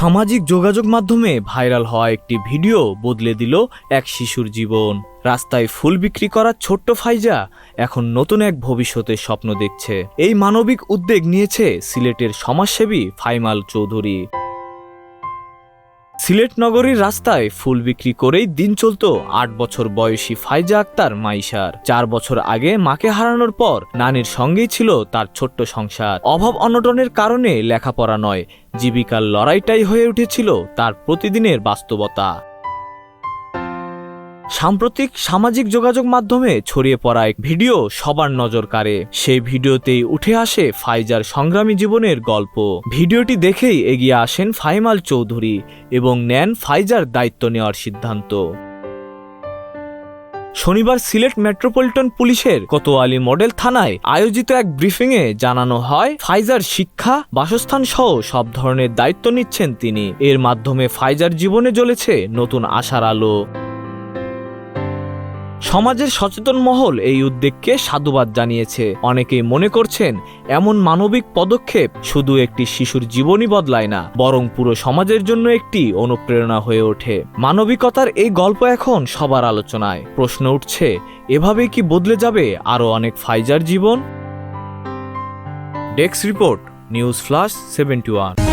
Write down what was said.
সামাজিক যোগাযোগ মাধ্যমে ভাইরাল হওয়া একটি ভিডিও বদলে দিল এক শিশুর জীবন। রাস্তায় ফুল বিক্রি করা ছোট্ট ফাইজা এখন নতুন এক ভবিষ্যতের স্বপ্ন দেখছে। এই মানবিক উদ্যোগ নিয়েছে সিলেটের সমাজসেবী ফাইমাল চৌধুরী। সিলেট নগরীর রাস্তায় ফুল বিক্রি করেই দিন চলত ৮ বছর বয়সী ফাইজা আক্তার মাইশার। ৪ বছর আগে মাকে হারানোর পর নানির সঙ্গেই ছিল তার ছোট্ট সংসার। অভাব অনটনের কারণে লেখাপড়া নয়, জীবিকার লড়াইটাই হয়ে উঠেছিল তার প্রতিদিনের বাস্তবতা। সাম্প্রতিক সামাজিক যোগাযোগ মাধ্যমে ছড়িয়ে পড়া এক ভিডিও সবার নজর কাড়ে। সেই ভিডিওতেই উঠে আসে ফাইজার সংগ্রামী জীবনের গল্প। ভিডিওটি দেখেই এগিয়ে আসেন ফাইমাল চৌধুরী এবং নেন ফাইজার দায়িত্ব নেওয়ার সিদ্ধান্ত। শনিবার সিলেট মেট্রোপলিটন পুলিশের কোতোয়ালি মডেল থানায় আয়োজিত এক ব্রিফিংয়ে জানানো হয়, ফাইজার শিক্ষা, বাসস্থান সহ সব ধরনের দায়িত্ব নিচ্ছেন তিনি। এর মাধ্যমে ফাইজার জীবনে জ্বলেছে নতুন আশার আলো। সমাজের সচেতন মহল এই উদ্যোগকে সাধুবাদ জানিয়েছে। অনেকেই মনে করছেন এমন মানবিক পদক্ষেপ শুধু একটি শিশুর জীবনই বদলায় না, বরং পুরো সমাজের জন্য একটি অনুপ্রেরণা হয়ে ওঠে। মানবিকতার এই গল্প এখন সবার আলোচনায়। প্রশ্ন উঠছে, এভাবেই কি বদলে যাবে আরও অনেক ফাইজার জীবন? Desk report, news flash 71।